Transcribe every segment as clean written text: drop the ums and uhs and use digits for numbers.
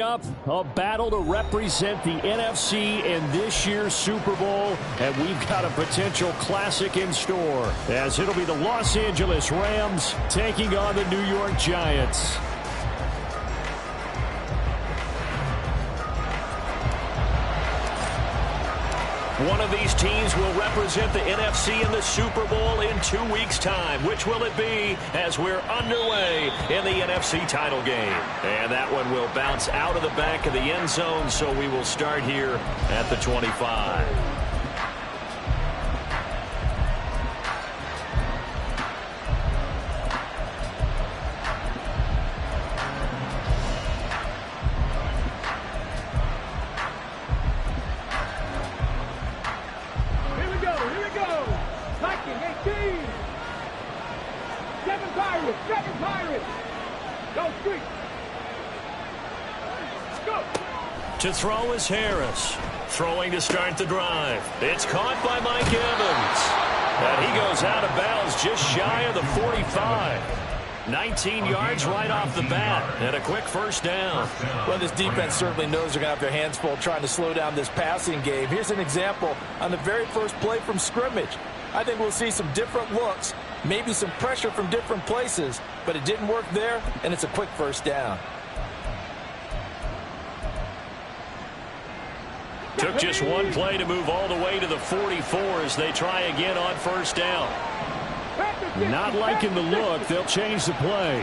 Up a battle to represent the NFC in this year's Super Bowl, and we've got a potential classic in store as it'll be the Los Angeles Rams taking on the New York Giants. One of these teams will represent the NFC in the Super Bowl in 2 weeks' time. Which will it be as we're underway in the NFC title game? And that one will bounce out of the back of the end zone, so we will start here at the 25. To throw is Harris. Throwing to start the drive. It's caught by Mike Evans. And he goes out of bounds just shy of the 45. 19 yards right off the bat. And a quick first down. Well, this defense certainly knows they're going to have their hands full trying to slow down this passing game. Here's an example on the very first play from scrimmage. I think we'll see some different looks, maybe some pressure from different places, but it didn't work there, and it's a quick first down. Took just one play to move all the way to the 44 as they try again on first down. Not liking the look. They'll change the play.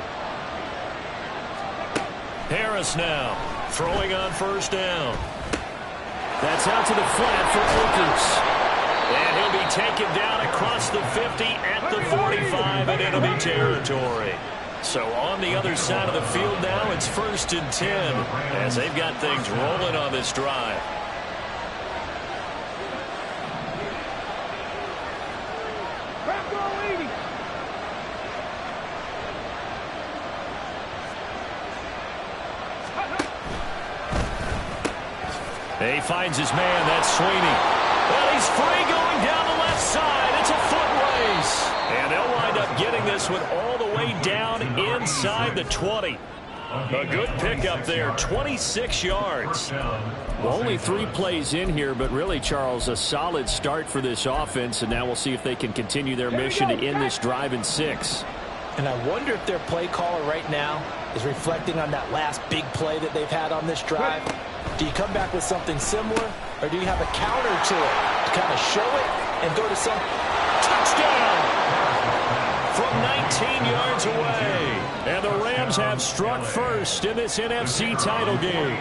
Harris now throwing on first down. That's out to the flat for Wilkins. And he'll be taken down across the 50 at the 45, and it'll be territory. So on the other side of the field now, it's 1st and 10 as they've got things rolling on this drive. He finds his man. That's Sweeney. Well, he's free going down the left side. It's a foot race. And they'll wind up getting this one all the way down inside the 20. A good pickup there, 26 yards. Well, only 3 plays in here, but really, Charles, a solid start for this offense. And now we'll see if they can continue their mission to end this drive in 6. And I wonder if their play caller right now is reflecting on that last big play that they've had on this drive. Do you come back with something similar, or do you have a counter to it to kind of show it and go to some touchdown from 19 yards away? And the Rams have struck first in this NFC title game.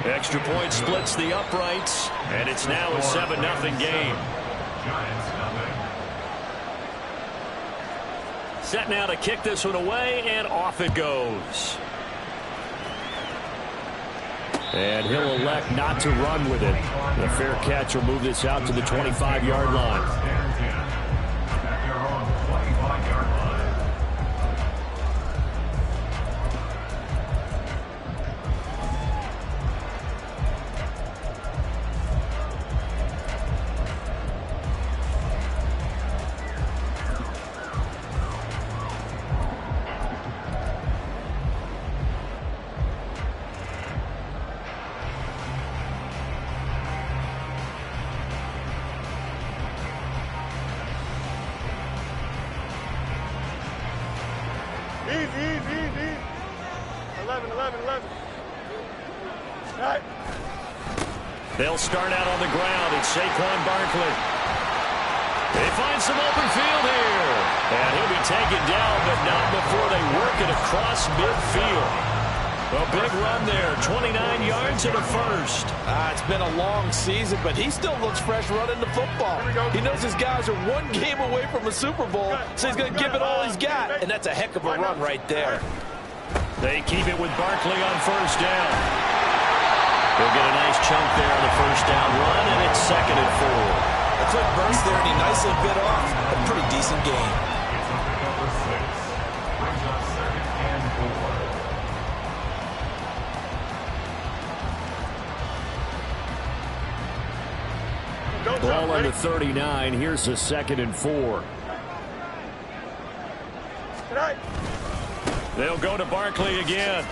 Extra point splits the uprights, and it's now a 7-0 game. Set now to kick this one away, and off it goes. And he'll elect not to run with it. The fair catch will move this out to the 25-yard line. Easy. 11. Right. They'll start out on the ground. It's Saquon Barkley. They find some open field here. And he'll be taken down, but not before they work it across midfield. A big run there, 29 yards and a first. It's been a long season, but he still looks fresh running the football. He knows his guys are one game away from a Super Bowl, so he's going to give it all he's got, and that's a heck of a run right there. They keep it with Barkley on first down. They'll get a nice chunk there on the first down run, and it's 2nd and 4. A quick burst there, and he nicely bit off a pretty decent game. Ball on the 39. Here's the 2nd and 4. Good night. They'll go to Barkley again.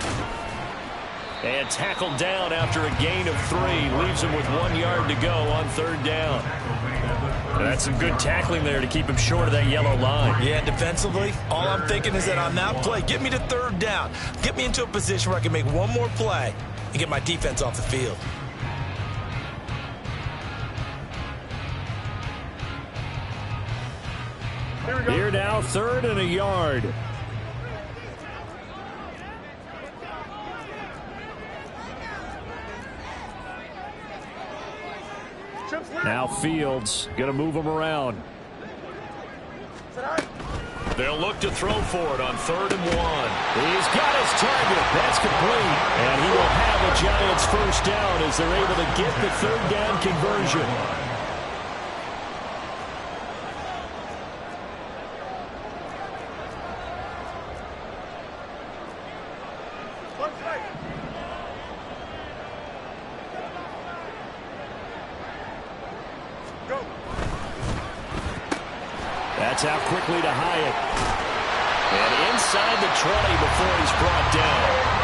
And tackled down after a gain of 3. Leaves him with 1 yard to go on 3rd down. And that's some good tackling there to keep him short of that yellow line. Yeah, defensively, all I'm thinking is that on that play, get me to 3rd down. Get me into a position where I can make one more play and get my defense off the field. Here now, 3rd and a yard. Now Fields going to move him around. They'll look to throw for it on 3rd and 1. He's got his target. That's complete. And he will have a Giants first down as they're able to get the 3rd down conversion. That's out quickly to Hyatt. And inside the 20 before he's brought down.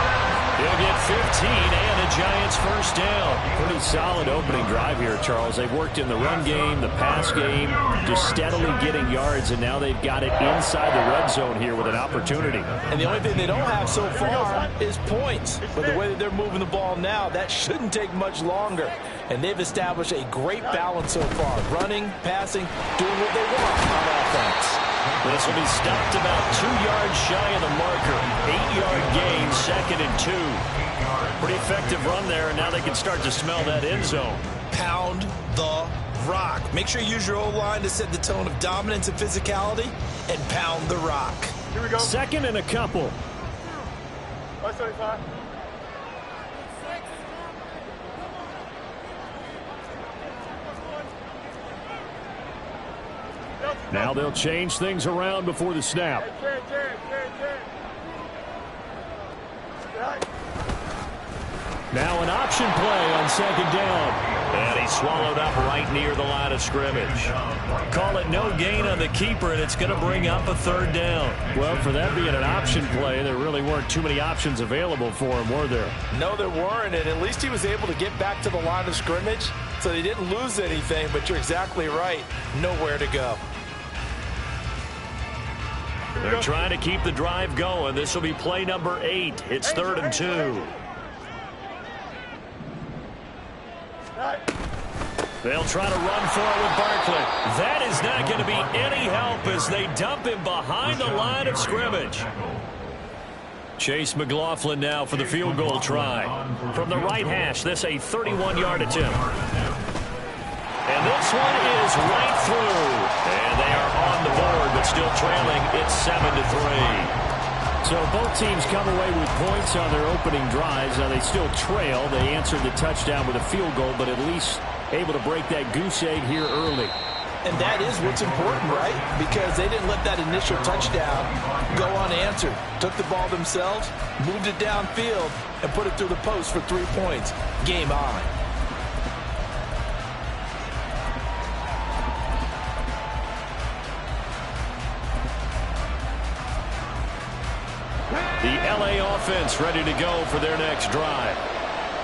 He'll get 15 and a Giants first down. Pretty solid opening drive here, Charles. They've worked in the run game, the pass game, just steadily getting yards, and now they've got it inside the red zone here with an opportunity. And the only thing they don't have so far is points. But the way that they're moving the ball now, that shouldn't take much longer. And they've established a great balance so far. Running, passing, doing what they want on offense. This will be stopped about 2 yards shy of the marker. 8-yard gain, 2nd and 2. Pretty effective run there, and now they can start to smell that end zone. Pound the rock. Make sure you use your O-line to set the tone of dominance and physicality, and pound the rock. Here we go. 2nd and a couple. 575. Now they'll change things around before the snap. Now an option play on 2nd down. And he's swallowed up right near the line of scrimmage. Call it no gain on the keeper, and it's going to bring up a 3rd down. Well, for that being an option play, there really weren't too many options available for him, were there? No, there weren't, and at least he was able to get back to the line of scrimmage, so they didn't lose anything, but you're exactly right. Nowhere to go. They're trying to keep the drive going. This will be play number 8. It's 3rd and 2. They'll try to run for it with Barkley. That is not going to be any help as they dump him behind the line of scrimmage. Chase McLaughlin now for the field goal try. From the right hash, this a 31-yard attempt. And this one is right through. And they are on the board, but still trailing. It's 7-3. So both teams come away with points on their opening drives. Now they still trail. They answered the touchdown with a field goal, but at least able to break that goose egg here early. And that is what's important, right? Because they didn't let that initial touchdown go unanswered. Took the ball themselves, moved it downfield, and put it through the post for 3 points. Game on. The LA offense ready to go for their next drive.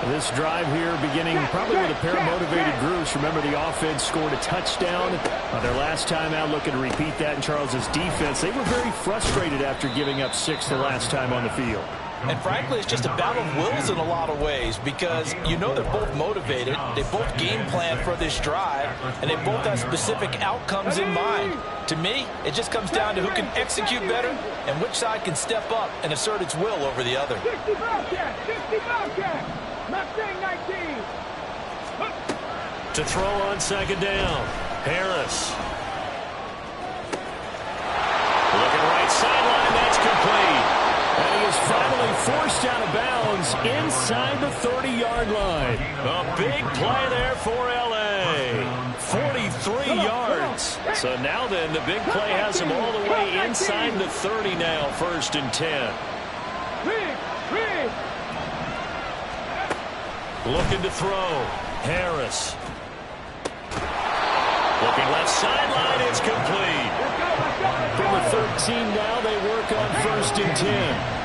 This drive here beginning probably with a pair of motivated groups. Remember, the offense scored a touchdown on their last time out. Looking to repeat that in Charles's defense. They were very frustrated after giving up 6 the last time on the field. And frankly, it's just a battle of wills in a lot of ways because you know they're both motivated. They both game plan for this drive, and they both have specific outcomes in mind. To me, it just comes down to who can execute better and which side can step up and assert its will over the other. 60 Bobcat, 60 Bobcat, Mustang 19. To throw on 2nd down, Harris. Looking right sideline, that's complete. And he is finally forced out of bounds inside the 30-yard line. A big play there for L.A. 43 yards. So now then, the big play has him all the way inside the 30 now, 1st and 10. Looking to throw. Harris. Looking left sideline, it's complete. From the 13 now, they work on 1st and 10.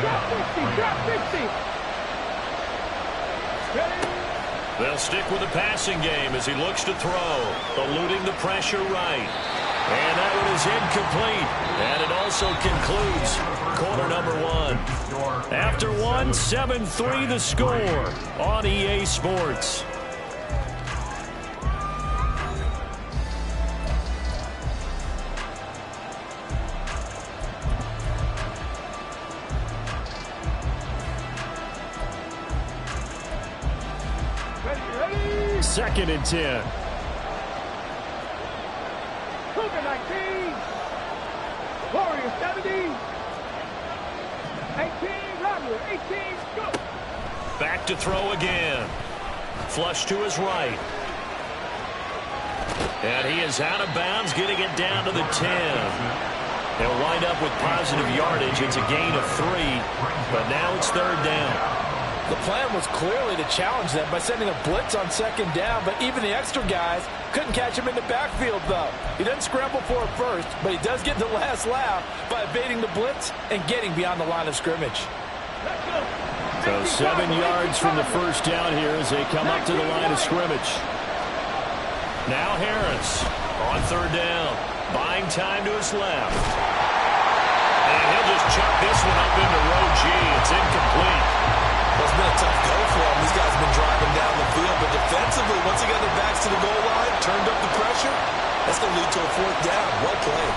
Drop 50, drop 50. Ready? They'll stick with the passing game as he looks to throw. Eluding the pressure right. And that one is incomplete. And it also concludes quarter number one. After one, 7-3 the score on EA Sports. Ready? 2nd and 10. Cougar 19. Warrior 70. 18, Romeo 18, go. Back to throw again. Flush to his right. And he is out of bounds, getting it down to the 10. They'll wind up with positive yardage. It's a gain of 3, but now it's 3rd down. The plan was clearly to challenge them by sending a blitz on 2nd down, but even the extra guys couldn't catch him in the backfield, though. He doesn't scramble for it first, but he does get the last laugh by evading the blitz and getting beyond the line of scrimmage. So 7 yards from the 1st down here as they come up to the line of scrimmage. Now Harris on 3rd down, buying time to his left. And he'll just chuck this one up into row G. It's incomplete. Well, it's been a tough go for him. These guys have been driving down the field, but defensively, once he got their backs to the goal line, turned up the pressure, that's going to lead to a 4th down. Well played.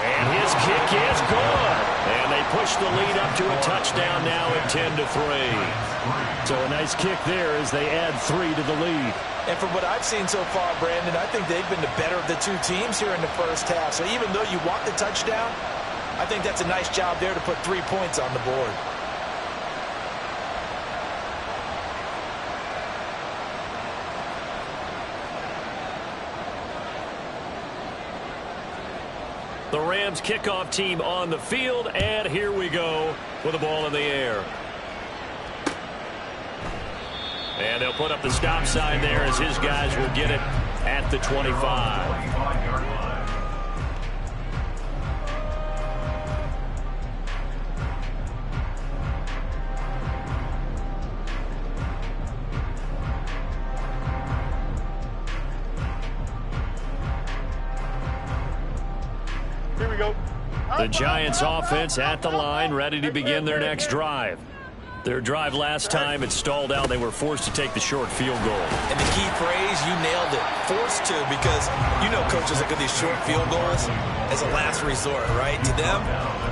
And his kick is good. And they push the lead up to a touchdown now at 10-3. So a nice kick there as they add 3 to the lead. And from what I've seen so far, Brandon, I think they've been the better of the two teams here in the first half. So even though you want the touchdown, I think that's a nice job there to put 3 points on the board. The Rams kickoff team on the field, and here we go with the ball in the air. And they'll put up the stop sign there as his guys will get it at the 25. Here we go. The Giants offense at the line, ready to begin their next drive. Their drive last time, it stalled out. They were forced to take the short field goal. And the key phrase, you nailed it. Forced to, because you know coaches look at these short field goals as a last resort, right? To them,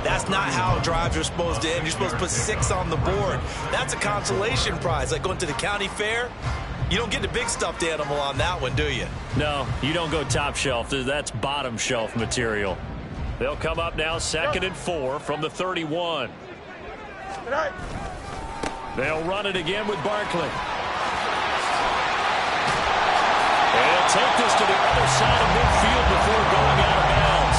that's not how drives are supposed to end. You're supposed to put 6 on the board. That's a consolation prize. Like going to the county fair, you don't get the big stuffed animal on that one, do you? No, you don't go top shelf. That's bottom shelf material. They'll come up now 2nd and 4 from the 31. They'll run it again with Barkley. And he'll take this to the other side of midfield before going out of bounds.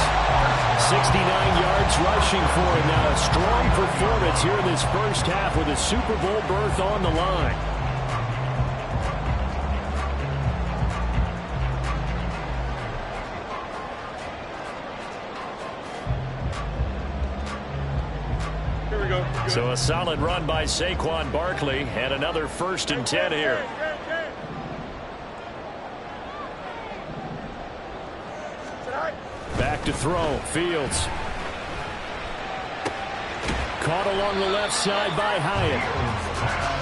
69 yards rushing for him now. A strong performance here in this first half with a Super Bowl berth on the line. So a solid run by Saquon Barkley and another 1st and 10 here. Back to throw. Fields. Caught along the left side by Hyatt.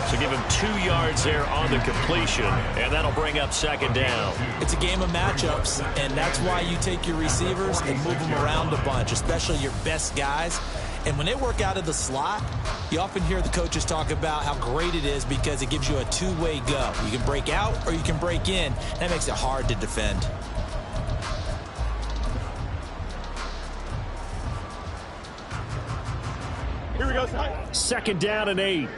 So give him 2 yards there on the completion, and that'll bring up 2nd down. It's a game of matchups, and that's why you take your receivers and move them around a bunch, especially your best guys. And when they work out of the slot, you often hear the coaches talk about how great it is because it gives you a 2-way go. You can break out or you can break in. That makes it hard to defend. Here we go. 2nd down and 8.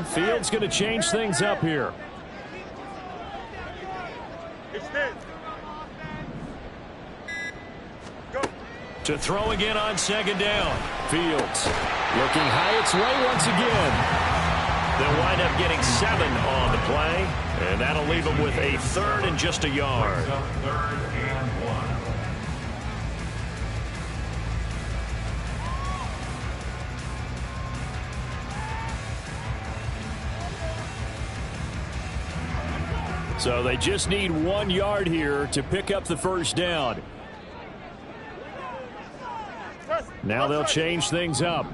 Fields going to change things up here. Extend. To throw again on 2nd down. Fields looking Hyatt's way once again. They'll wind up getting 7 on the play, and that'll leave them with a 3rd and just a yard. So they just need 1 yard here to pick up the first down. Now they'll change things up.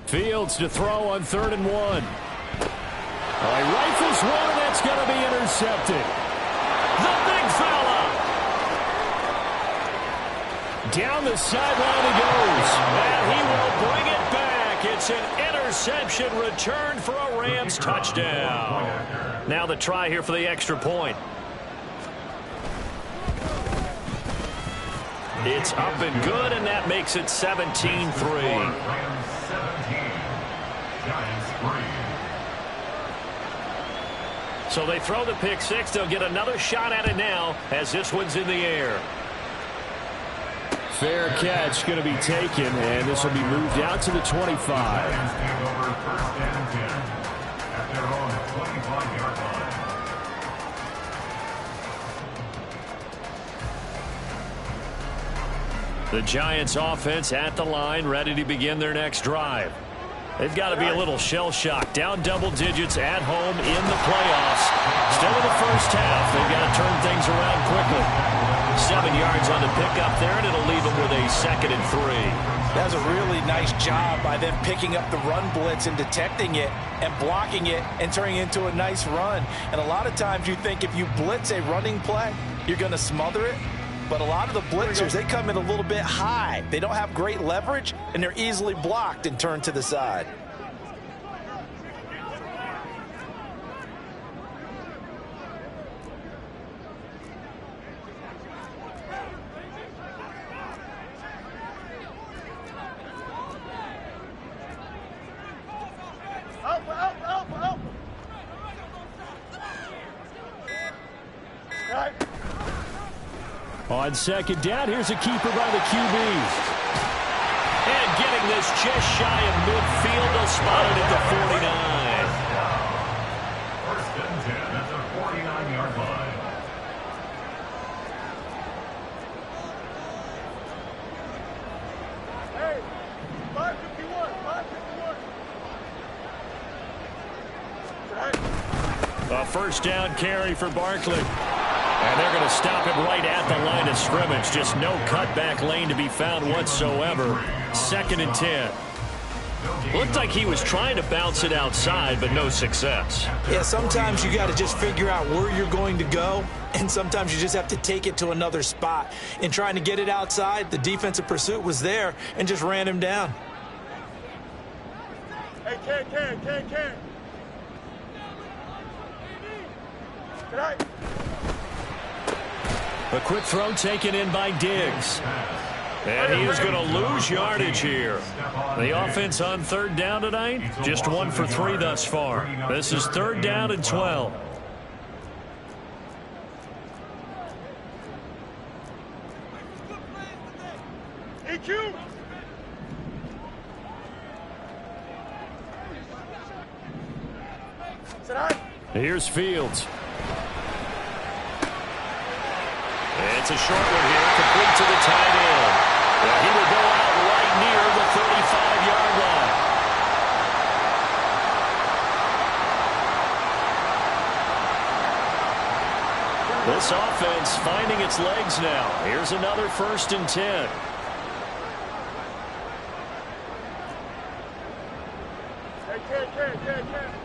Fields to throw on 3rd and 1. He rifles one, and that's going to be intercepted. The big fella. Down the sideline he goes. And he will bring it back. It's an interception return for a Rams touchdown. Now the try here for the extra point. It's up and good, and that makes it 17-3. So they throw the pick six. They'll get another shot at it now as this one's in the air. Fair catch going to be taken, and this will be moved out to the 25. The Giants offense at the line, ready to begin their next drive. They've got to be a little shell-shocked. Down double digits at home in the playoffs. Still in the first half. They've got to turn things around quickly. 7 yards on the pickup there, and it'll leave them with a 2nd and 3. That's a really nice job by them picking up the run blitz and detecting it and blocking it and turning it into a nice run. And a lot of times you think if you blitz a running play, you're going to smother it. But a lot of the blitzers, they come in a little bit high. They don't have great leverage, and they're easily blocked and turned to the side. On 2nd down, here's a keeper by the QB. And getting this just shy of midfield, they'll spot it at the 49. 1st and 10 at the 49-yard line. Hey, 551, 551. A 1st down carry for Barkley. And they're going to stop him right at the line of scrimmage. Just no cutback lane to be found whatsoever. 2nd and 10. Looked like he was trying to bounce it outside, but no success. Yeah, sometimes you got to just figure out where you're going to go, and sometimes you just have to take it to another spot. In trying to get it outside, the defensive pursuit was there and just ran him down. Hey, Ken. Good night. A quick throw taken in by Diggs. And he is going to lose yardage here. The offense on 3rd down tonight, just 1 for 3 thus far. This is 3rd down and 12. EQ. Here's Fields. It's a short one here, complete to the tight end. Well, he will go out right near the 35-yard line. This offense finding its legs now. Here's another 1st and 10. Hey, Ken.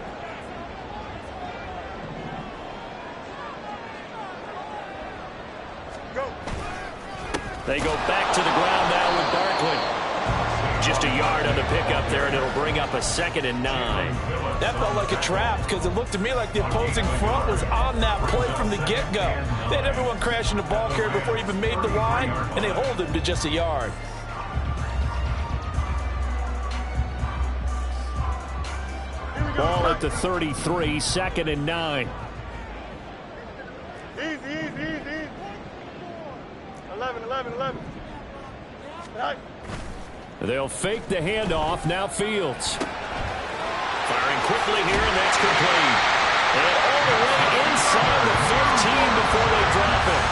They go back to the ground now with Barkley. Just a yard on the pickup there, and it'll bring up a 2nd and 9. That felt like a trap because it looked to me like the opposing front was on that play from the get-go. They had everyone crashing the ball carrier before he even made the line, and they hold him to just a yard. Ball at the 33, 2nd and 9. Easy. 11. Right. They'll fake the handoff. Now Fields. Firing quickly here, and that's complete. And all the way inside the 15 before they drop it.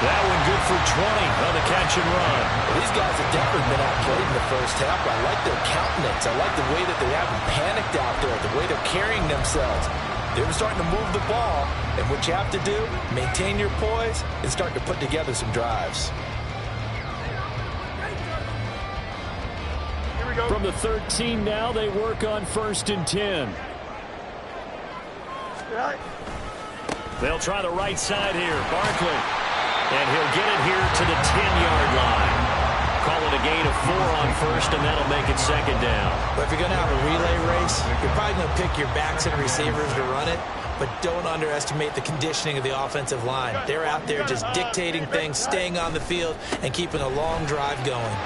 That one good for on the catch and run. Well, these guys have definitely been outplayed in the first half, but I like their countenance. I like the way that they haven't panicked out there, the way they're carrying themselves. They're starting to move the ball, and what you have to do, maintain your poise and start to put together some drives. Here we go. From the 13 now, they work on 1st and 10. Right. They'll try the right side here. Barkley. And he'll get it here to the 10-yard line. Call it a gain of 4 on 1st, and that'll make it 2nd down. But if you're going to have a relay race, you're probably going to pick your backs and receivers to run it, but don't underestimate the conditioning of the offensive line. They're out there just dictating things, staying on the field, and keeping a long drive going.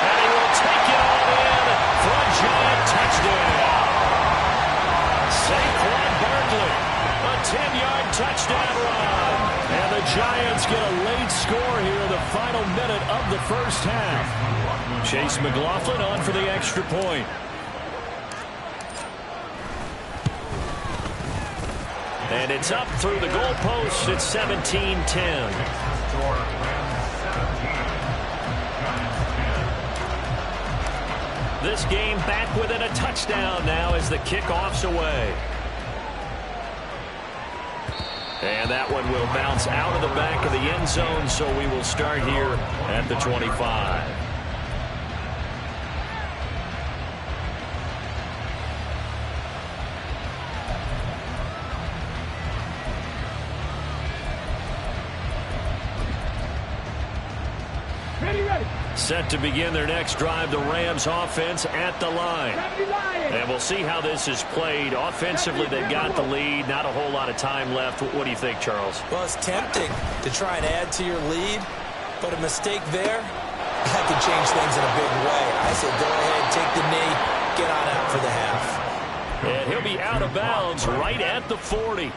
And he will take it all in for a giant touchdown. Saquon Barkley, a 10-yard touchdown run. And the Giants get a late score here in the final minute of the first half. Chase McLaughlin on for the extra point. And it's up through the goalposts. It's 17-10. This game back within a touchdown now as the kickoff's away. And that one will bounce out of the back of the end zone, so we will start here at the 25. Ready. Set to begin their next drive, the Rams offense at the line. And we'll see how this is played. Offensively, they've got the lead. Not a whole lot of time left. What do you think, Charles? Well, it's tempting to try and add to your lead, but a mistake there, that could change things in a big way. I said go ahead, take the knee, get on out for the half. And he'll be out of bounds right at the 40.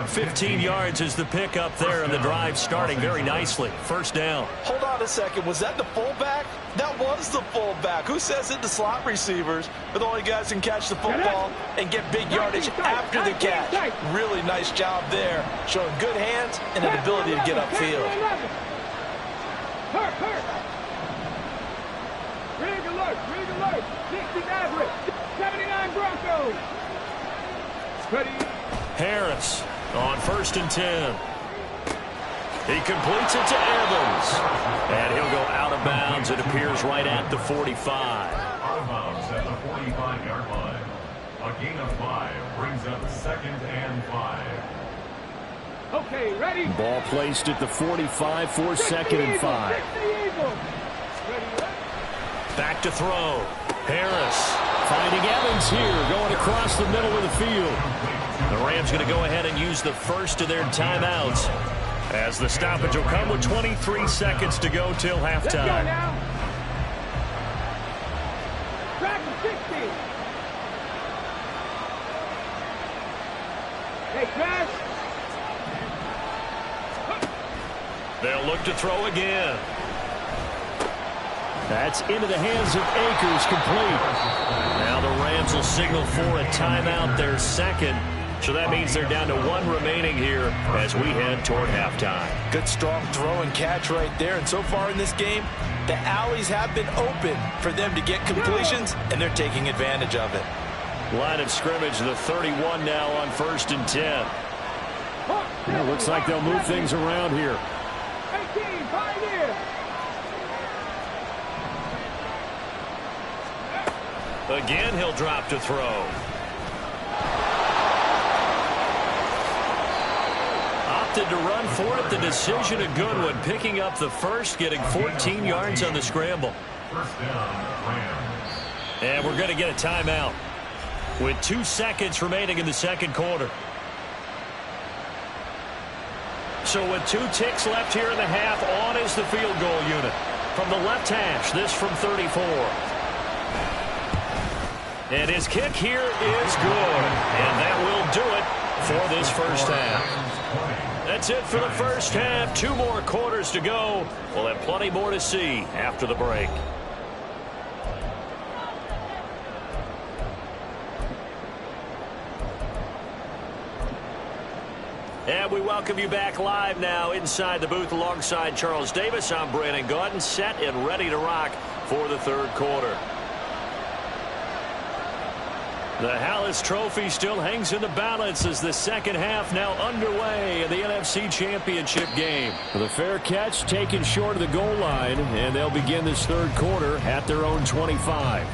15 yards is the pickup there, and the drive starting very nicely. 1st down. Hold on a second. Was that the fullback? That was the fullback. Who says it? The slot receivers are the only guys who can catch the football and get big yardage after the catch. Really nice job there, showing good hands and an ability to get upfield. Hurt. Rig alert. 60 average. 79 Broncos. Ready. Harris on 1st and 10. He completes it to Evans. And he'll go out of bounds. It appears right at the 45. Out of bounds at the 45-yard line. A gain of 5 brings up 2nd and 5. Okay, ready. Ball placed at the 45 for 2nd and 5. Back to throw. Harris finding Evans here, going across the middle of the field. The Rams going to go ahead and use the first of their timeouts, as the stoppage will come with 23 seconds to go till halftime. Let's go now. Track 60. Hey, Crash. They'll look to throw again. That's into the hands of Akers, complete. Now the Rams will signal for a timeout, their second. So that means they're down to 1 remaining here as we head toward halftime. Good strong throw and catch right there. And so far in this game, the alleys have been open for them to get completions, and they're taking advantage of it. Line of scrimmage, the 31 now on 1st and 10. Well, looks like they'll move things around here. 18, Pioneer. Again, he'll drop to throw. Opted to run for it. The decision a good one. Picking up the first, getting 14 yards on the scramble. 1st down, Rams. And we're going to get a timeout with 2 seconds remaining in the second quarter. So with 2 ticks left here in the half, on is the field goal unit. From the left hash, this from 34. And his kick here is good. And that will do it for this first half. That's it for the first half. 2 more quarters to go. We'll have plenty more to see after the break. And we welcome you back live now inside the booth alongside Charles Davis. I'm Brandon Gaudin, set and ready to rock for the third quarter. The Hallis Trophy still hangs in the balance as the second half now underway in the NFC Championship game. The fair catch taken short of the goal line, and they'll begin this third quarter at their own 25.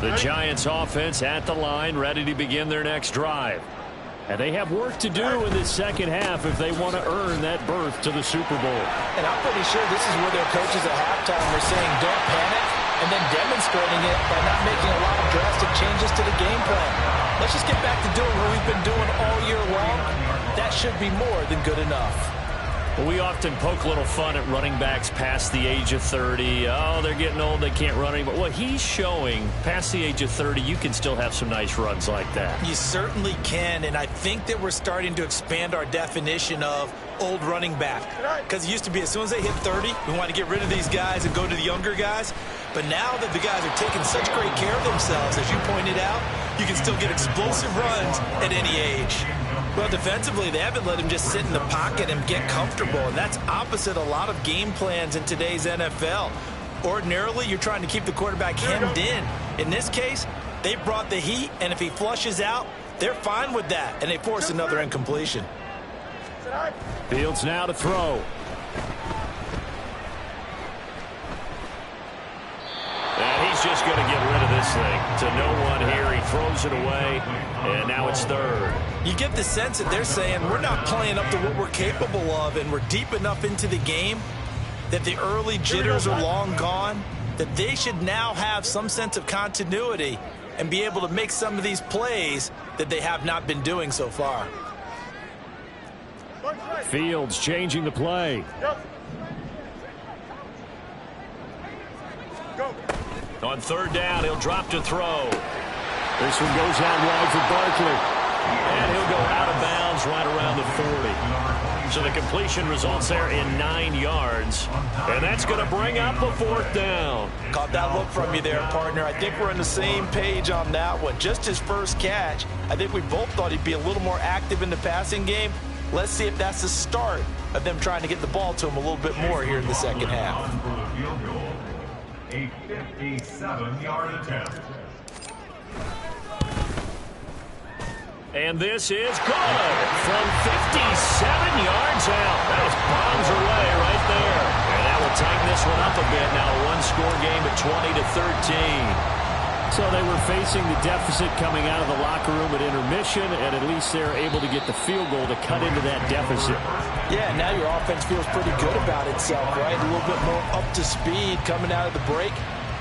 The Giants offense at the line, ready to begin their next drive. And they have work to do in this second half if they want to earn that berth to the Super Bowl. And I'm pretty sure this is where their coaches at halftime were saying don't panic, and then demonstrating it by not making a lot of drastic changes to the game plan. Let's just get back to doing what we've been doing all year long. That should be more than good enough. Well, we often poke a little fun at running backs past the age of 30. Oh, they're getting old, they can't run anymore. Well, he's showing past the age of 30, you can still have some nice runs like that. You certainly can, and I think that we're starting to expand our definition of old running back. Because it used to be as soon as they hit 30, we want to get rid of these guys and go to the younger guys. But now that the guys are taking such great care of themselves, as you pointed out, you can still get explosive runs at any age. Well, defensively, they haven't let him just sit in the pocket and get comfortable, and that's opposite a lot of game plans in today's NFL. Ordinarily, you're trying to keep the quarterback hemmed in. In this case, they brought the heat, and if he flushes out, they're fine with that, and they force another incompletion. Fields now to throw. And he's just going to get rid of this thing to no one here. He throws it away, and now it's third. You get the sense that they're saying we're not playing up to what we're capable of, and we're deep enough into the game that the early jitters are long gone, that they should now have some sense of continuity and be able to make some of these plays that they have not been doing so far. Fields changing the play. On third down, he'll drop to throw. This one goes out wide for Barkley. And he'll go out of bounds right around the 40. So the completion results there in 9 yards. And that's going to bring up a fourth down. Caught that look from you there, partner. I think we're on the same page on that one. Just his first catch. I think we both thought he'd be a little more active in the passing game. Let's see if that's the start of them trying to get the ball to him a little bit more here in the second half. A 57-yard attempt. And this is good from 57 yards out. That was bombs away right there. And that will tighten this one up a bit. Now a one-score game at 20-13. So they were facing the deficit coming out of the locker room at intermission, and at least they're able to get the field goal to cut into that deficit. Yeah, now your offense feels pretty good about itself, right? A little bit more up to speed coming out of the break.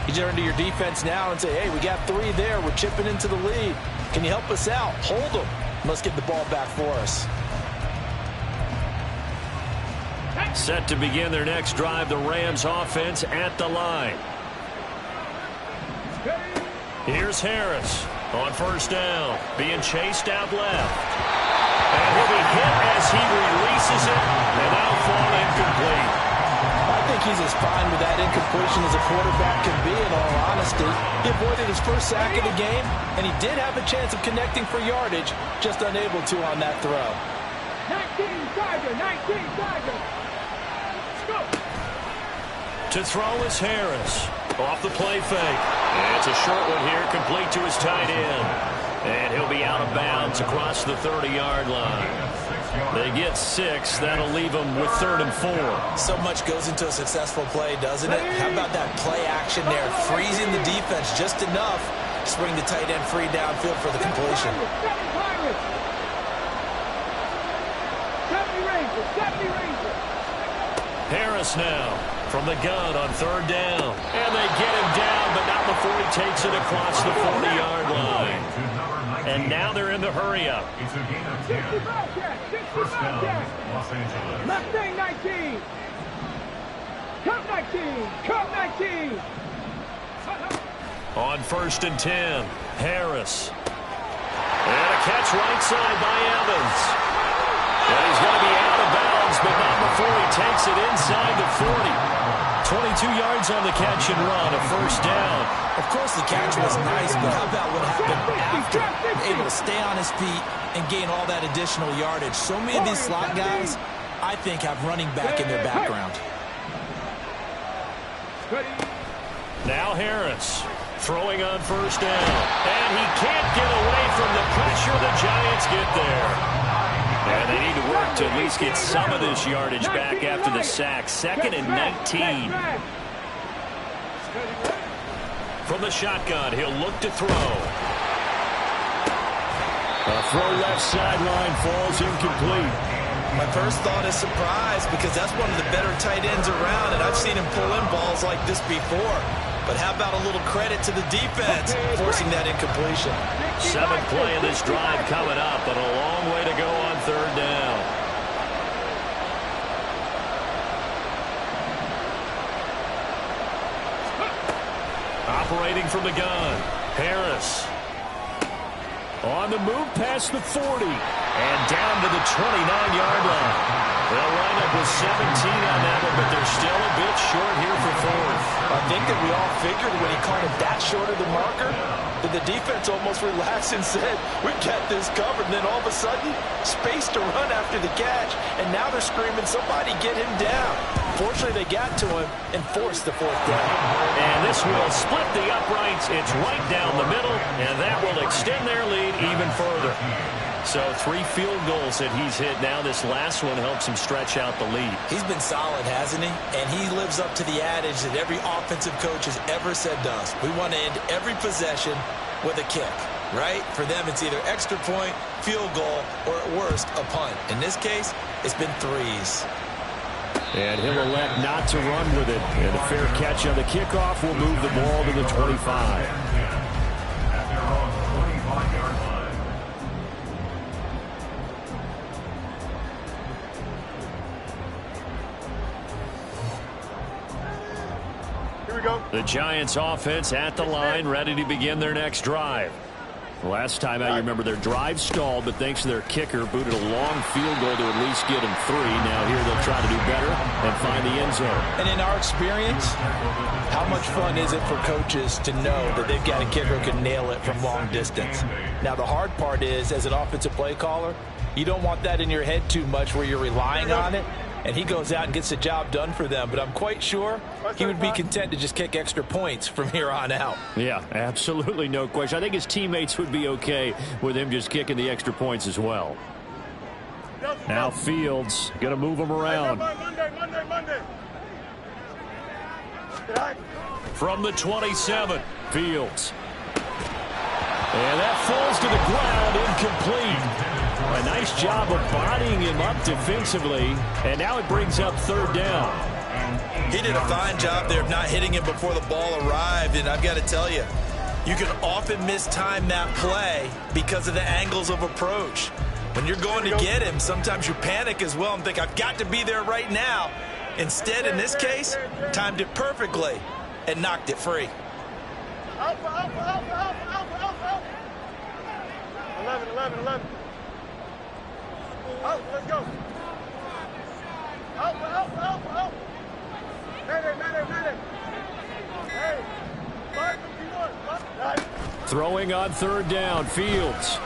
You turn to your defense now and say, hey, we got 3 there. We're chipping into the lead. Can you help us out? Hold them. Let's get the ball back for us. Set to begin their next drive, the Rams offense at the line. Here's Harris on first down, being chased out left. And he'll be hit as he releases it, and that'll fall incomplete. I think he's as fine with that incompletion as a quarterback can be, in all honesty. He avoided his first sack of the game, and he did have a chance of connecting for yardage, just unable to on that throw. 19 Tiger, 19 Tiger. Go. To throw is Harris. Off the play fake. And it's a short one here, complete to his tight end. And he'll be out of bounds yards across the 30-yard line. They get 6. That'll leave them with 3rd and 4. So much goes into a successful play, doesn't it? How about that play action there? Freezing the defense just enough to bring the tight end free downfield for the completion. 70 Rangers. Harris now from the gun on 3rd down. And they get him down, but not before he takes it across the 40-yard line. And now they're in the hurry-up. It's a gain of 10. First down, Los Angeles. Mustang 19. Cup 19. Cup 19. On 1st and 10, Harris. And a catch right side by Evans. And he's going to be out of bounds, but not before he takes it inside the 40. 22 yards on the catch and run, a 1st down. Of course, the catch was nice, but how about what happened after? Able to stay on his feet and gain all that additional yardage. So many of these slot guys, I think, have running back in their background. Now Harris throwing on 1st down. And he can't get away from the pressure. The Giants get there. And they need to work to at least get some of this yardage back after the sack. 2nd and 19. From the shotgun, he'll look to throw. A throw left sideline falls incomplete. My first thought is surprise, because that's one of the better tight ends around, and I've seen him pull in balls like this before. But how about a little credit to the defense forcing that incompletion? 7th play of this drive coming up, but a long way to go on 3rd down. Operating from the gun, Harris. On the move past the 40 and down to the 29-yard line. They'll line up with 17 on that one, but they're still a bit short here for 4th. I think that we all figured when he caught it that short of the marker, that the defense almost relaxed and said, we got this covered. And then all of a sudden, space to run after the catch. And now they're screaming, somebody get him down. Fortunately, they got to him and forced the 4th down. And this will split the uprights. It's right down the middle, and that will extend their lead even further. So 3 field goals that he's hit now. This last one helps him stretch out the lead. He's been solid, hasn't he? And he lives up to the adage that every offensive coach has ever said to us. We want to end every possession with a kick, right? For them, it's either extra point, field goal, or at worst, a punt. In this case, it's been 3s. And he'll elect not to run with it. And a fair catch on the kickoff will move the ball to the 25. At their own 25-yard line. Here we go. The Giants offense at the line, ready to begin their next drive. Last time out, you remember their drive stalled, but thanks to their kicker, booted a long field goal to at least get them 3. Now here they'll try to do better and find the end zone. And in our experience, how much fun is it for coaches to know that they've got a kicker who can nail it from long distance? Now the hard part is, as an offensive play caller, you don't want that in your head too much where you're relying on it. And he goes out and gets the job done for them. But I'm quite sure he would be content to just kick extra points from here on out. Yeah, absolutely no question. I think his teammates would be okay with him just kicking the extra points as well. Now Fields going to move him around. Monday. From the 27, Fields. And that falls to the ground, incomplete. A nice job of bodying him up defensively, and now it brings up 3rd down. He did a fine job there of not hitting him before the ball arrived, and I've got to tell you, you can often mistime that play because of the angles of approach. When you're going to get him, sometimes you panic as well and think, I've got to be there right now. Instead, in this case, timed it perfectly and knocked it free. Alpha. 11. Out, let's go. Out. Mayday. Hey, 551. Throwing on 3rd down, Fields.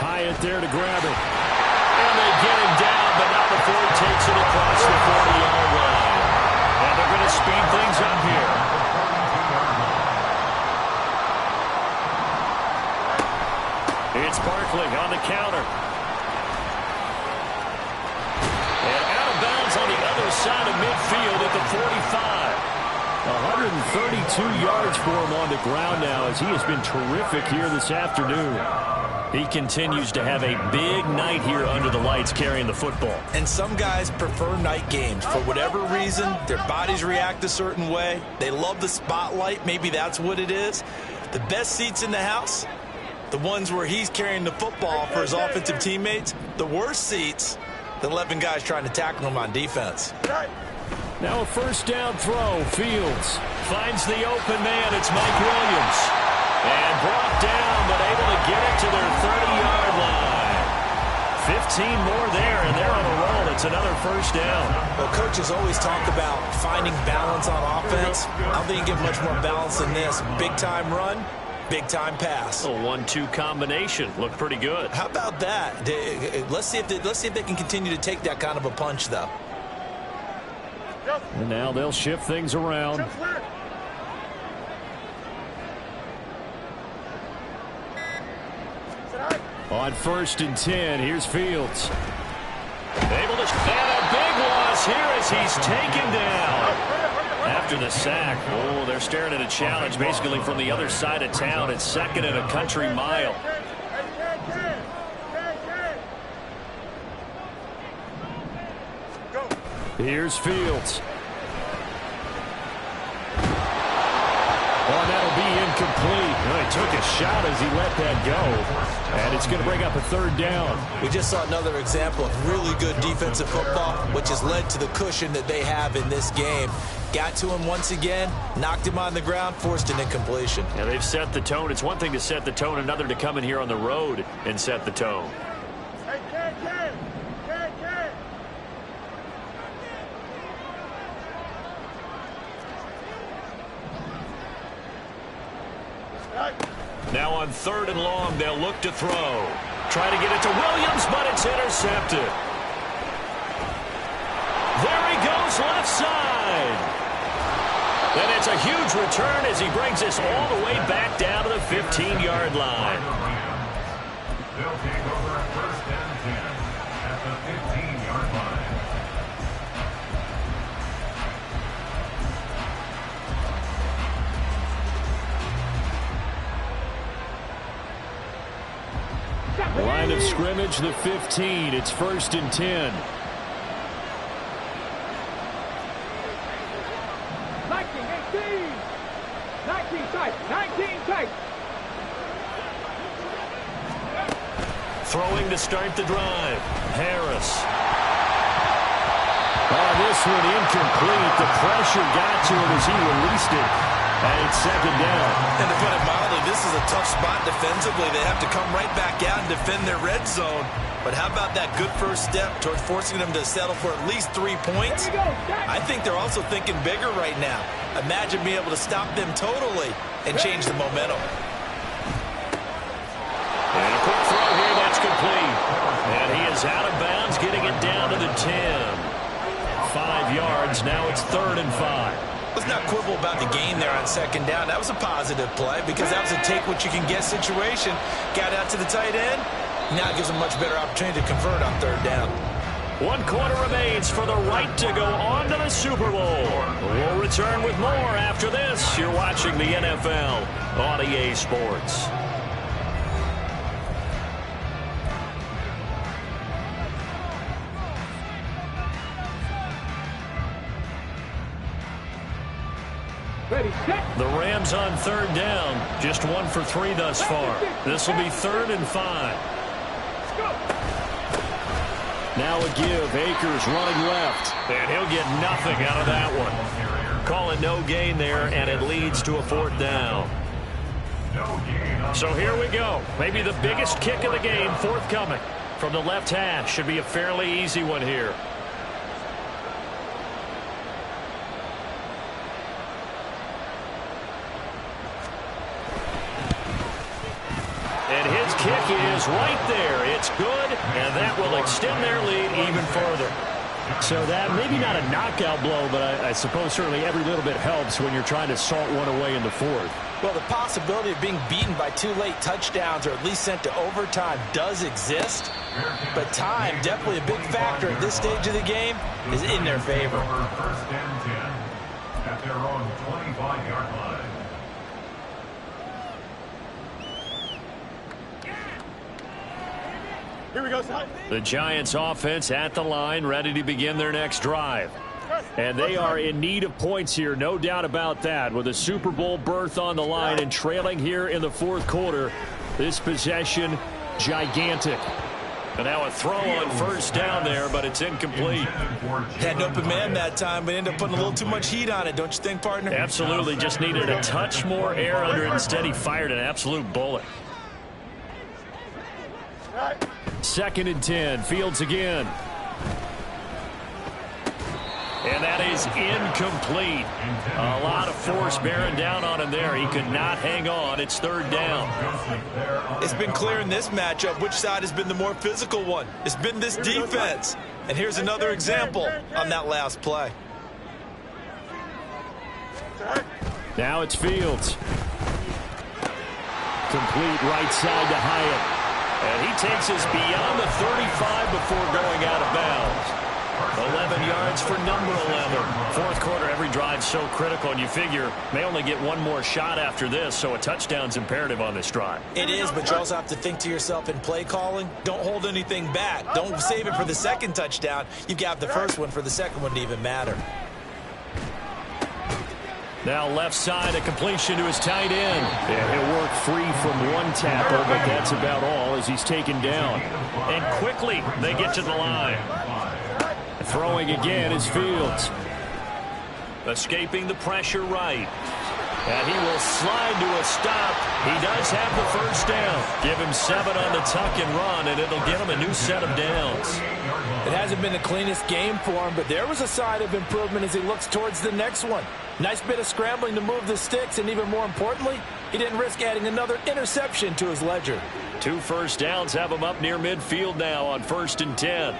Hyatt there to grab it. And they get him down, but not before he takes it across the 40-yard line. And they're going to speed things up here. It's Barkley on the counter. And out of bounds on the other side of midfield at the 45. 132 yards for him on the ground now as he has been terrific here this afternoon. He continues to have a big night here under the lights carrying the football. And some guys prefer night games. For whatever reason, their bodies react a certain way. They love the spotlight. Maybe that's what it is. The best seats in the house, the ones where he's carrying the football for his offensive teammates. The worst seats, the 11 guys trying to tackle him on defense. Now a first down throw. Fields finds the open man. It's Mike Williams. And brought down, but able to get it to their 30-yard line. 15 more there, and they're on a roll. It's another first down. Well, coaches always talk about finding balance on offense. I don't think you get much more balance than this. Big-time run, big-time pass. A 1-2 combination. Looked pretty good. How about that? Let's see if they can continue to take that kind of a punch, though. And now they'll shift things around. On 1st and 10, here's Fields. Able to stand a big loss here as he's taken down. After the sack, oh, they're staring at a challenge basically from the other side of town. It's 2nd and a country mile. Here's Fields. Oh, that'll be incomplete. Well, he took a shot as he let that go. And it's going to bring up a 3rd down. We just saw another example of really good defensive football, which has led to the cushion that they have in this game. Got to him once again, knocked him on the ground, forced an incompletion. Yeah, they've set the tone. It's one thing to set the tone, another to come in here on the road and set the tone. Now on 3rd and long, they'll look to throw. Try to get it to Williams, but it's intercepted. There he goes, left side. And it's a huge return as he brings us all the way back down to the 15-yard line. They'll take over at 1st and 10 at the 15-yard line. Line of scrimmage, the 15. It's 1st and 10. 19 tight. 19 tight. Throwing to start the drive. Harris. Oh, this one incomplete. The pressure got to him as he released it. And it's 2nd down. And to put it mildly, this is a tough spot defensively. They have to come right back out and defend their red zone. But how about that good first step towards forcing them to settle for at least 3 points? I think they're also thinking bigger right now. Imagine being able to stop them totally and change the momentum. And a quick throw here, that's complete. And he is out of bounds, getting it down to the 10. 5 yards, now it's 3rd and 5. Let's not quibble about the gain there on 2nd down. That was a positive play because that was a take-what-you-can-get situation. Got out to the tight end. Now it gives them a much better opportunity to convert on 3rd down. 1 quarter remains for the right to go on to the Super Bowl. We'll return with more after this. You're watching the NFL on EA Sports. The Rams on 3rd down. Just 1 for 3 thus far. This will be 3rd and 5. Now a give. Akers running left. And he'll get nothing out of that one. Call it no gain there, and it leads to a 4th down. So here we go. Maybe the biggest kick of the game forthcoming from the left hash. Should be a fairly easy one here. And his kick is right there. It's good, and that will extend their lead even further. So that maybe not a knockout blow, but I suppose certainly every little bit helps when you're trying to salt one away in the fourth. Well, the possibility of being beaten by 2 late touchdowns or at least sent to overtime does exist. But time, definitely a big factor at this stage of the game, is in their favor. First and 10 at their own 25-yard line. Here we go, son. The Giants offense at the line, ready to begin their next drive. And they are in need of points here, no doubt about that. With a Super Bowl berth on the line and trailing here in the fourth quarter, this possession, gigantic. And now a throw on first down there, but it's incomplete. Had an open man that time, but ended up putting a little too much heat on it, don't you think, partner? Absolutely, just needed a touch more air under it. Instead, he fired an absolute bullet. 2nd and 10, Fields again. And that is incomplete. A lot of force bearing down on him there. He could not hang on. It's 3rd down. It's been clear in this matchup which side has been the more physical one. It's been this defense. And here's another example on that last play. Now it's Fields. Complete right side to Hyatt. And he takes us beyond the 35 before going out of bounds. 11 yards for number 11. Fourth quarter, every drive so critical, and you figure may only get one more shot after this, so a touchdown's imperative on this drive. It is, but you also have to think to yourself in play calling, don't hold anything back. Don't save it for the second touchdown. You've got the first one for the second one to even matter. Now left side, a completion to his tight end. Yeah, he'll work free from one tackle, but that's about all as he's taken down. And quickly, they get to the line. Throwing again is Fields. Escaping the pressure right. And he will slide to a stop. He does have the first down. Give him 7 on the tuck and run, and it'll get him a new set of downs. It hasn't been the cleanest game for him, but there was a sign of improvement as he looks towards the next one. Nice bit of scrambling to move the sticks, and even more importantly, he didn't risk adding another interception to his ledger. 2 first downs have him up near midfield now on 1st and 10.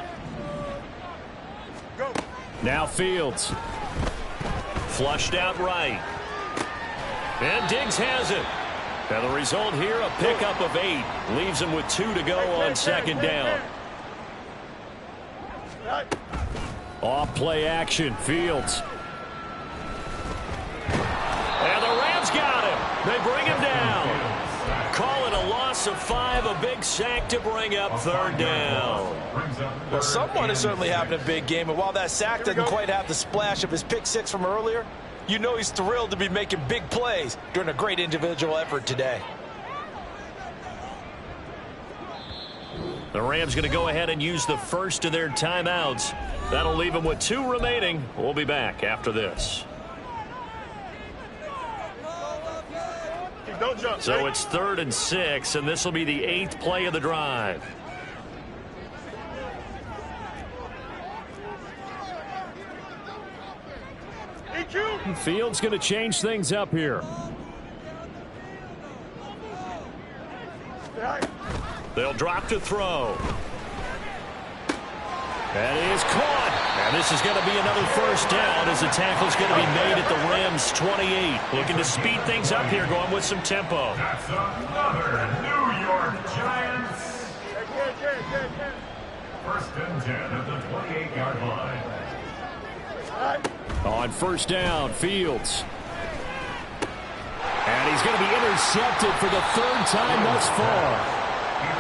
Now Fields. Flushed out right. And Diggs has it. And the result here, a pickup of 8. Leaves him with 2 to go on 2nd down. Off play action, Fields. And the Rams got him. They bring him down. Call it a loss of 5, a big sack to bring up 3rd down. Well, someone is certainly having a big game, and while that sack doesn't quite have the splash of his pick 6 from earlier, you know he's thrilled to be making big plays during a great individual effort today. The Rams going to go ahead and use the first of their timeouts. That'll leave them with 2 remaining. We'll be back after this. Don't jump. So it's 3rd and 6, and this will be the 8th play of the drive. Fields going to change things up here. They'll drop to throw. That is caught. And this is going to be another first down as the tackle's going to be made at the Rams 28. Looking to speed things up here, going with some tempo. That's another New York Giants. 1st and 10 at the 28-yard line. On 1st down, Fields. And he's going to be intercepted for the 3rd time thus far.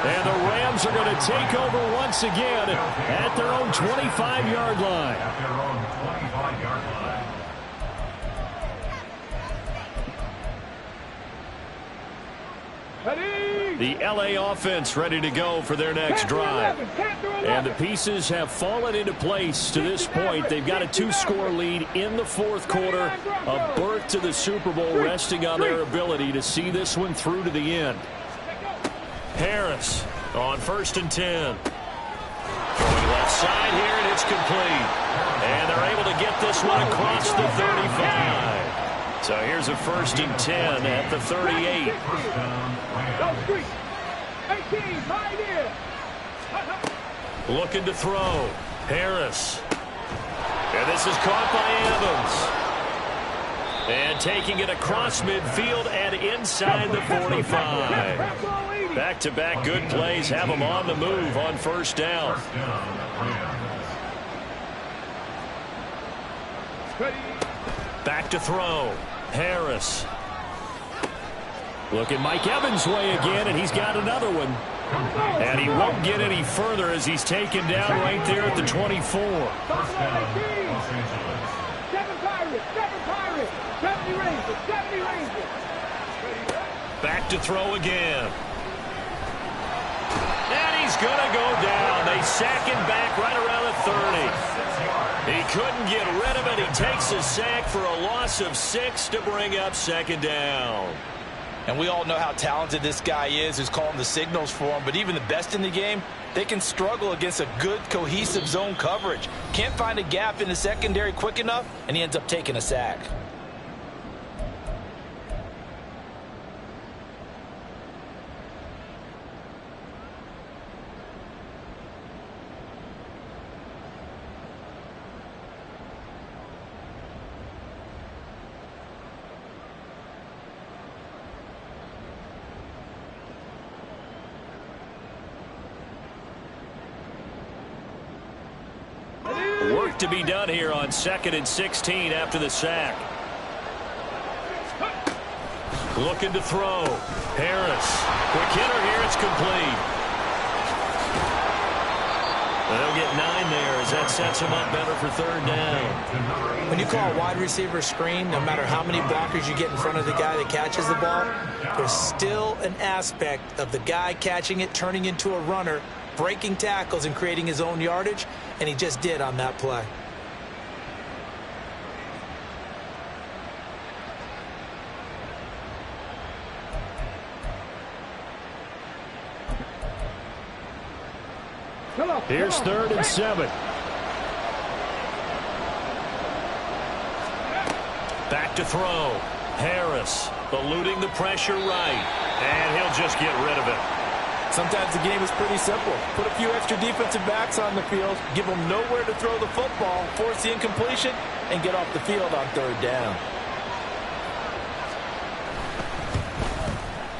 And the Rams are going to take over once again at their own 25-yard line. At their own 25-yard line. The LA offense ready to go for their next drive. And the pieces have fallen into place to this point. They've got a 2-score lead in the 4th quarter. A berth to the Super Bowl resting on their ability to see this one through to the end. Harris on 1st and 10. Going left side here, and it's complete. And they're able to get this one across the 35. So here's a 1st and 10 at the 38. Looking to throw. Harris. And this is caught by Evans. And taking it across midfield and inside the 45. Back-to-back good plays have them on the move on first down. Back to throw. Harris. Look at Mike Evans' way again, and he's got another one. And he won't get any further as he's taken down right there at the 24. Seven Pirates, 70 Rangers, 70 Rangers. Back to throw again. And he's going to go down. They sack him back right around the 30. He couldn't get rid of it. He takes a sack for a loss of 6 to bring up second down. And we all know how talented this guy is who's calling the signals for him. But even the best in the game, they can struggle against a good, cohesive zone coverage. Can't find a gap in the secondary quick enough, and he ends up taking a sack. Work to be done here on 2nd and 16 after the sack. Looking to throw. Harris. Quick hitter here. It's complete. They'll get 9 there as that sets him up better for third down. When you call a wide receiver screen, no matter how many blockers you get in front of the guy that catches the ball, there's still an aspect of the guy catching it, turning into a runner, breaking tackles and creating his own yardage, and he just did on that play. Here's 3rd and 7. Back to throw. Harris eluding the pressure right. And he'll just get rid of it. Sometimes the game is pretty simple. Put a few extra defensive backs on the field, give them nowhere to throw the football, force the incompletion, and get off the field on third down.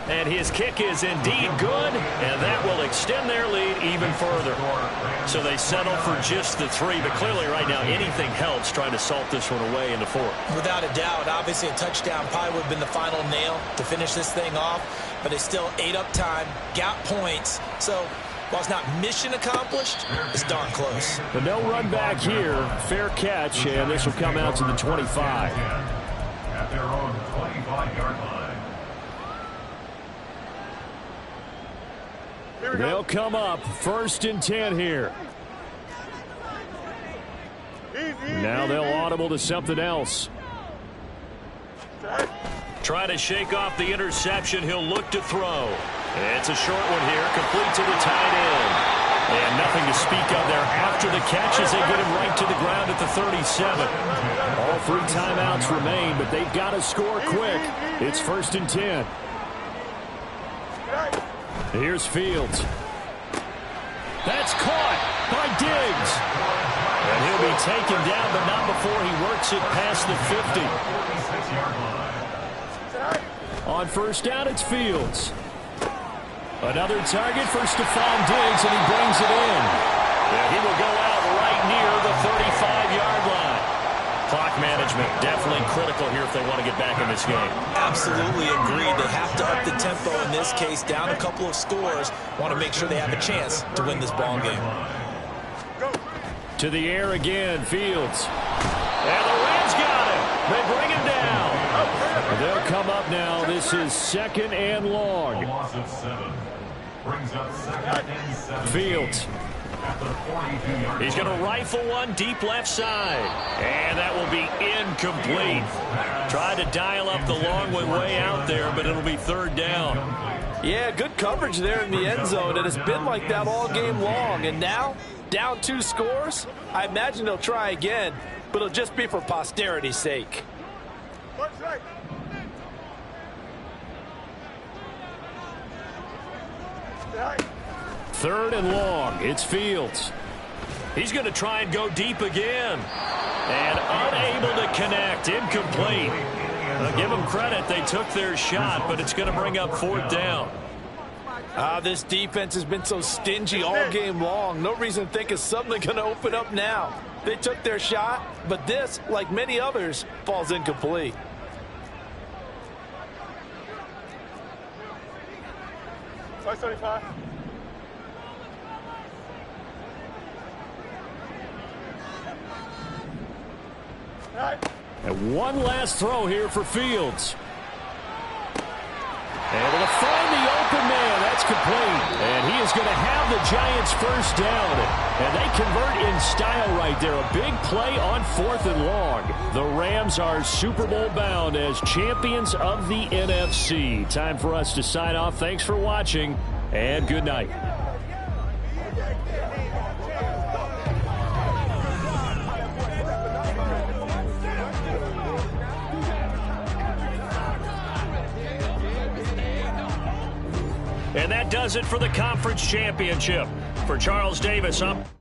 And his kick is indeed good, and that will extend their lead even further. So they settle for just the 3, but clearly right now anything helps trying to salt this one away in the 4th. Without a doubt, obviously a touchdown probably would have been the final nail to finish this thing off, but it's still ate up time, got points. So while it's not mission accomplished, it's darn close. But no run back here. Fair catch, and this will come out to the 25. At their own 25-yard line. They'll come up 1st and 10 here. Now they'll audible to something else. Try to shake off the interception. He'll look to throw. It's a short one here, complete to the tight end. And nothing to speak of there after the catch as they get him right to the ground at the 37. All 3 timeouts remain, but they've got to score quick. It's 1st and 10. Here's Fields. That's caught by Diggs. And he'll be taken down, but not before he works it past the 50. On first down, it's Fields. Another target for Stephon Diggs, and he brings it in. And he will go out right near the 35-yard line. Clock management definitely critical here if they want to get back in this game. Absolutely agreed. They have to up the tempo in this case, down a couple of scores. Want to make sure they have a chance to win this ball game. To the air again, Fields. And the Rams got him. They bring him down. They'll come up now. This is 2nd and long. A loss of 7 brings up 2nd and 7. Fields. At the 42-yard He's going to rifle one deep left side. And that will be incomplete. Tried to dial up the long one way out there, but it'll be 3rd down. Yeah, good coverage there in the end zone, and it's been like that all game long. And now, down 2 scores, I imagine they'll try again, but it'll just be for posterity's sake. Third and long. It's Fields. He's going to try and go deep again. And unable to connect. Incomplete. Give them credit. They took their shot, but it's going to bring up 4th down. This defense has been so stingy all game long. No reason to think it's suddenly going to open up now. They took their shot, but this, like many others, falls incomplete. First 35. And one last throw here for Fields. Able to find the open man. That's complete. And he is going to have the Giants first down. And they convert in style right there. A big play on 4th and long. The Rams are Super Bowl bound as champions of the NFC. Time for us to sign off. Thanks for watching, and good night. And that does it for the conference championship. For Charles Davis, I'm